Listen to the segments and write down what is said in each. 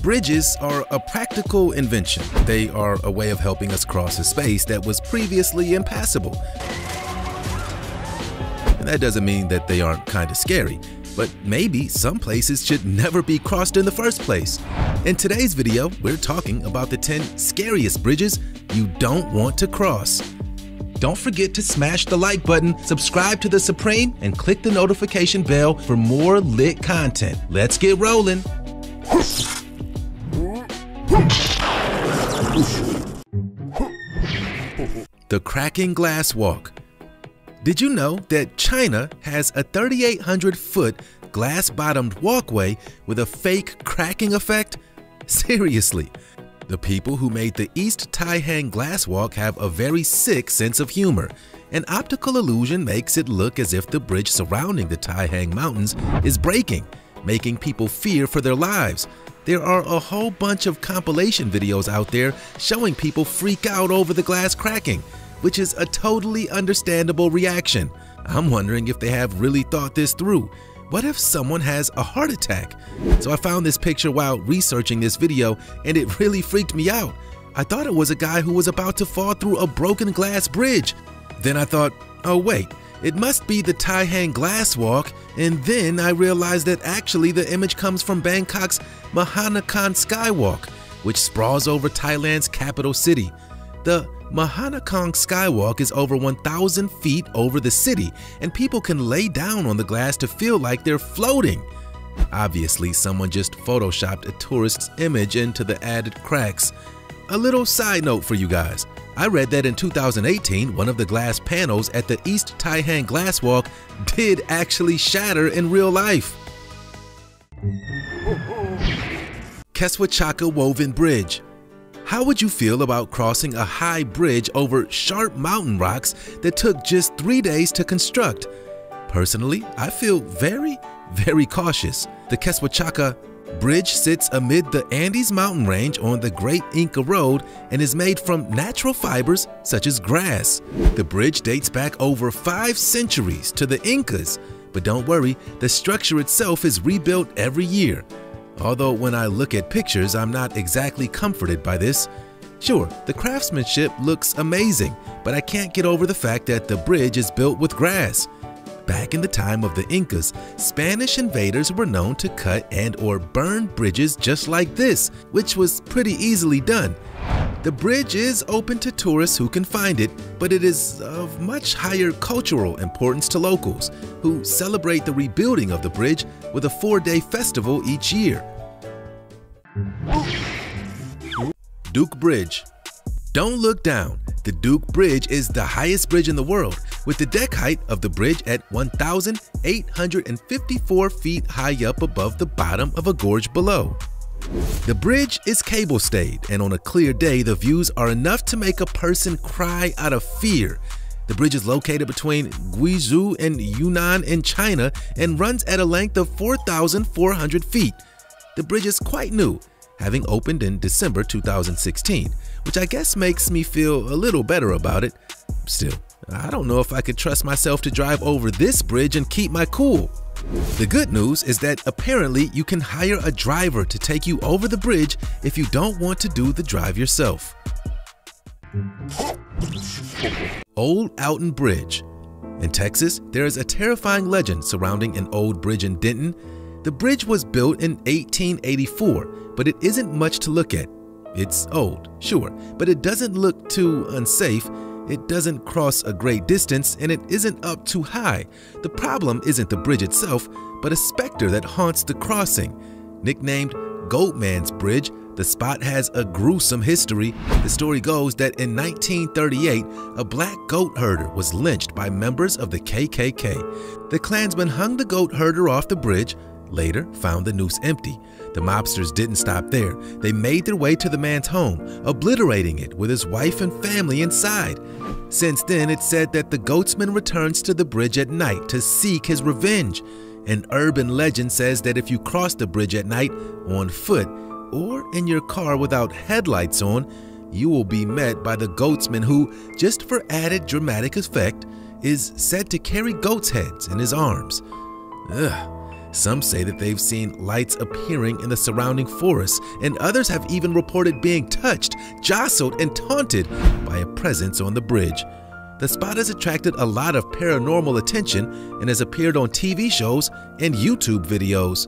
Bridges are a practical invention. They are a way of helping us cross a space that was previously impassable. And that doesn't mean that they aren't kind of scary, but maybe some places should never be crossed in the first place. In today's video, we're talking about the 10 scariest bridges you don't want to cross. Don't forget to smash the like button, subscribe to The Supreme, and click the notification bell for more lit content. Let's get rolling. The cracking glass walk. Did you know that China has a 3,800-foot glass-bottomed walkway with a fake cracking effect? Seriously. The people who made the East Taihang glass walk have a very sick sense of humor. An optical illusion makes it look as if the bridge surrounding the Taihang Mountains is breaking, making people fear for their lives. There are a whole bunch of compilation videos out there showing people freak out over the glass cracking, which is a totally understandable reaction. I'm wondering if they have really thought this through. What if someone has a heart attack? So I found this picture while researching this video, and it really freaked me out. I thought it was a guy who was about to fall through a broken glass bridge. Then I thought, oh wait, it must be the Taihang glass walk, and then I realized that actually the image comes from Bangkok's Mahanakhon Skywalk, which sprawls over Thailand's capital city. The Mahanakhon Skywalk is over 1,000 feet over the city, and people can lay down on the glass to feel like they're floating. Obviously, someone just photoshopped a tourist's image into the added cracks. A little side note for you guys. I read that in 2018, one of the glass panels at the East Taihang Glass Walk did actually shatter in real life. Keswachaka Woven Bridge. How would you feel about crossing a high bridge over sharp mountain rocks that took just 3 days to construct? Personally, I feel very cautious. The Keswachaka Bridge sits amid the Andes mountain range on the Great Inca Road and is made from natural fibers such as grass. The bridge dates back over 5 centuries to the Incas, but don't worry, the structure itself is rebuilt every year. Although when I look at pictures, I'm not exactly comforted by this. Sure, the craftsmanship looks amazing, but I can't get over the fact that the bridge is built with grass. Back in the time of the Incas, Spanish invaders were known to cut and/or burn bridges just like this, which was pretty easily done. The bridge is open to tourists who can find it, but it is of much higher cultural importance to locals, who celebrate the rebuilding of the bridge with a 4-day festival each year. Duke Bridge. Don't look down. The Duke Bridge is the highest bridge in the world, with the deck height of the bridge at 1,854 feet high up above the bottom of a gorge below. The bridge is cable-stayed, and on a clear day, the views are enough to make a person cry out of fear. The bridge is located between Guizhou and Yunnan in China and runs at a length of 4,400 feet. The bridge is quite new, having opened in December 2016, which I guess makes me feel a little better about it. Still, I don't know if I could trust myself to drive over this bridge and keep my cool. The good news is that apparently you can hire a driver to take you over the bridge if you don't want to do the drive yourself. Old Alton Bridge. In Texas, there is a terrifying legend surrounding an old bridge in Denton. The bridge was built in 1884, but it isn't much to look at. It's old, sure, but it doesn't look too unsafe. It doesn't cross a great distance, and it isn't up too high. The problem isn't the bridge itself, but a specter that haunts the crossing. Nicknamed Goatman's Bridge, the spot has a gruesome history. The story goes that in 1938, a black goat herder was lynched by members of the KKK. The Klansmen hung the goat herder off the bridge, later found the noose empty. The mobsters didn't stop there. They made their way to the man's home, obliterating it with his wife and family inside. Since then, it's said that the goatsman returns to the bridge at night to seek his revenge. An urban legend says that if you cross the bridge at night on foot or in your car without headlights on, you will be met by the goatsman who, just for added dramatic effect, is said to carry goats' heads in his arms. Ugh. Some say that they've seen lights appearing in the surrounding forests, and others have even reported being touched, jostled, and taunted by a presence on the bridge. The spot has attracted a lot of paranormal attention and has appeared on TV shows and YouTube videos.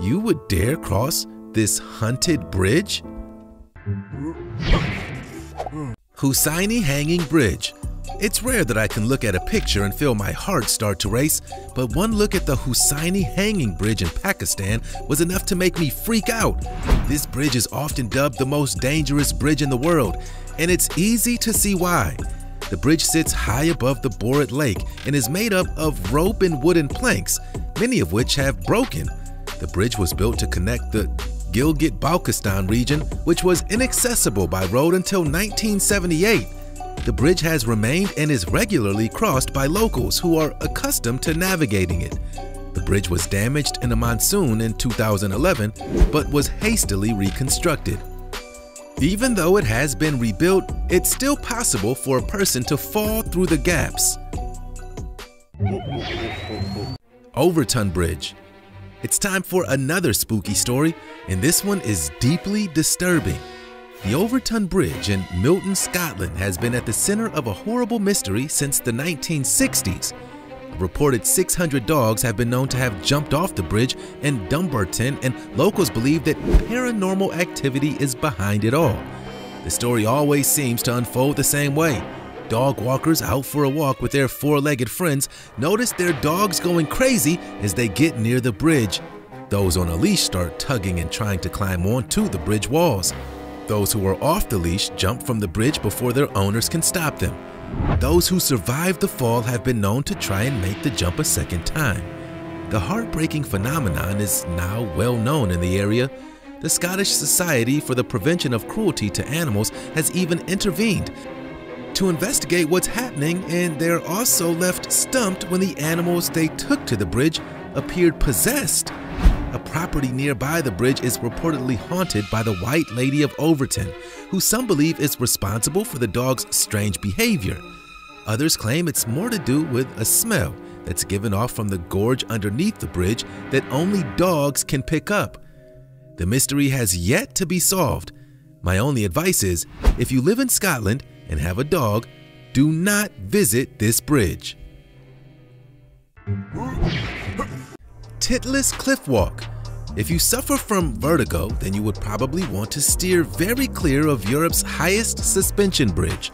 You would dare cross this haunted bridge? Hussaini Hanging Bridge. It's rare that I can look at a picture and feel my heart start to race, but one look at the Hussaini Hanging Bridge in Pakistan was enough to make me freak out. This bridge is often dubbed the most dangerous bridge in the world, and it's easy to see why. The bridge sits high above the Borat Lake and is made up of rope and wooden planks, many of which have broken. The bridge was built to connect the Gilgit-Baltistan region, which was inaccessible by road until 1978. The bridge has remained and is regularly crossed by locals who are accustomed to navigating it. The bridge was damaged in a monsoon in 2011, but was hastily reconstructed. Even though it has been rebuilt, it's still possible for a person to fall through the gaps. Overton Bridge. It's time for another spooky story, and this one is deeply disturbing. The Overton Bridge in Milton, Scotland has been at the center of a horrible mystery since the 1960s. A reported 600 dogs have been known to have jumped off the bridge in Dumbarton, and locals believe that paranormal activity is behind it all. The story always seems to unfold the same way. Dog walkers out for a walk with their four-legged friends notice their dogs going crazy as they get near the bridge. Those on a leash start tugging and trying to climb onto the bridge walls. Those who are off the leash jump from the bridge before their owners can stop them. Those who survive the fall have been known to try and make the jump a second time. The heartbreaking phenomenon is now well known in the area. The Scottish Society for the Prevention of Cruelty to Animals has even intervened to investigate what's happening, and they're also left stumped when the animals they took to the bridge appeared possessed. A property nearby the bridge is reportedly haunted by the White Lady of Overton, who some believe is responsible for the dog's strange behavior. Others claim it's more to do with a smell that's given off from the gorge underneath the bridge that only dogs can pick up. The mystery has yet to be solved. My only advice is, if you live in Scotland and have a dog, do not visit this bridge. Titlis Cliff Walk. If you suffer from vertigo, then you would probably want to steer very clear of Europe's highest suspension bridge.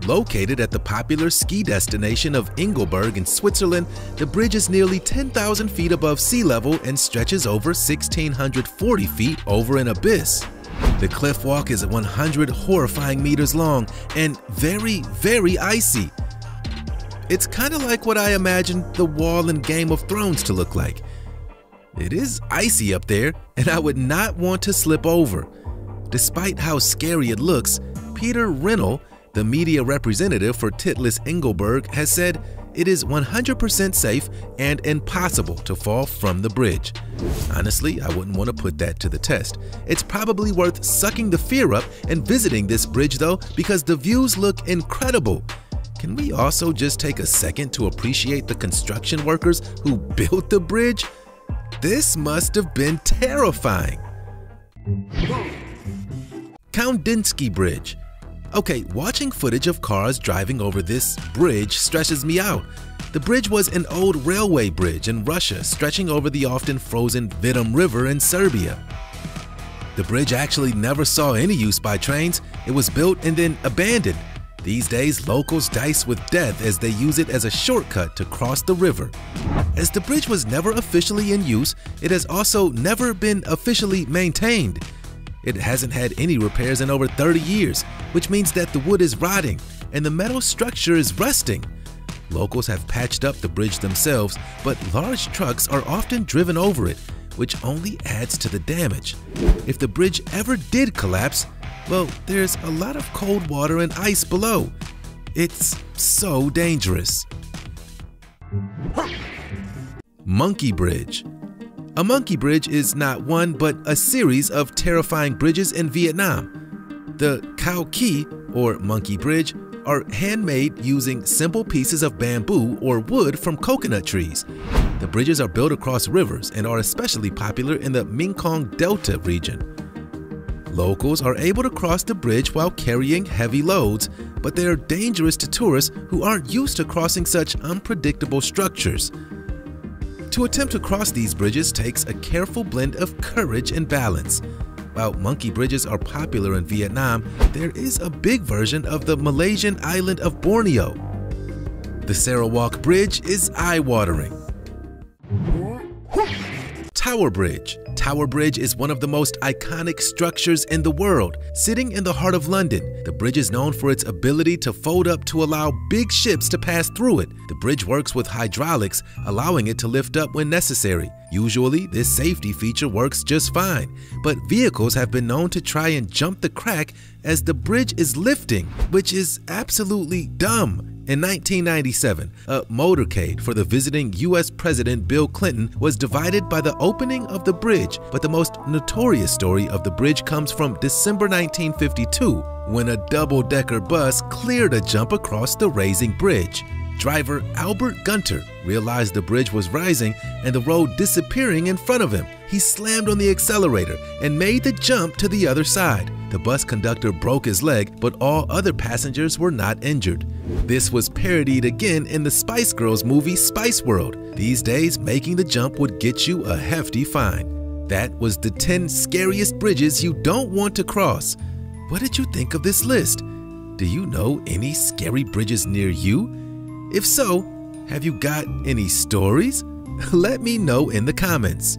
Located at the popular ski destination of Engelberg in Switzerland, the bridge is nearly 10,000 feet above sea level and stretches over 1,640 feet over an abyss. The cliff walk is 100 horrifying meters long and very, very icy. It's kind of like what I imagined the wall in Game of Thrones to look like. It is icy up there, and I would not want to slip over. Despite how scary it looks, Peter Rinnell, the media representative for Titlis Engelberg, has said it is 100% safe and impossible to fall from the bridge. Honestly, I wouldn't want to put that to the test. It's probably worth sucking the fear up and visiting this bridge though, because the views look incredible. Can we also just take a second to appreciate the construction workers who built the bridge? This must have been terrifying. Kandinsky Bridge. Okay, watching footage of cars driving over this bridge stresses me out. The bridge was an old railway bridge in Russia stretching over the often frozen Vidum River in Serbia. The bridge actually never saw any use by trains. It was built and then abandoned. These days, locals dice with death as they use it as a shortcut to cross the river. As the bridge was never officially in use, it has also never been officially maintained. It hasn't had any repairs in over 30 years, which means that the wood is rotting and the metal structure is rusting. Locals have patched up the bridge themselves, but large trucks are often driven over it, which only adds to the damage. If the bridge ever did collapse, well, there's a lot of cold water and ice below. It's so dangerous. Monkey Bridge. A monkey bridge is not one, but a series of terrifying bridges in Vietnam. The Khao Ki, or monkey bridge, are handmade using simple pieces of bamboo or wood from coconut trees. The bridges are built across rivers and are especially popular in the Mekong Delta region. Locals are able to cross the bridge while carrying heavy loads, but they are dangerous to tourists who aren't used to crossing such unpredictable structures. To attempt to cross these bridges takes a careful blend of courage and balance. While monkey bridges are popular in Vietnam, there is a big version of the Malaysian island of Borneo. The Sarawak Bridge is eye-watering. Tower Bridge. Tower Bridge is one of the most iconic structures in the world. Sitting in the heart of London, the bridge is known for its ability to fold up to allow big ships to pass through it. The bridge works with hydraulics, allowing it to lift up when necessary. Usually, this safety feature works just fine, but vehicles have been known to try and jump the crack as the bridge is lifting, which is absolutely dumb. In 1997, a motorcade for the visiting U.S. President Bill Clinton was divided by the opening of the bridge, but the most notorious story of the bridge comes from December 1952, when a double-decker bus cleared a jump across the raising bridge. Driver Albert Gunter realized the bridge was rising and the road disappearing in front of him. He slammed on the accelerator and made the jump to the other side. The bus conductor broke his leg, but all other passengers were not injured. This was parodied again in the Spice Girls movie Spice World. These days, making the jump would get you a hefty fine. That was the 10 scariest bridges you don't want to cross. What did you think of this list? Do you know any scary bridges near you? If so, have you got any stories? Let me know in the comments.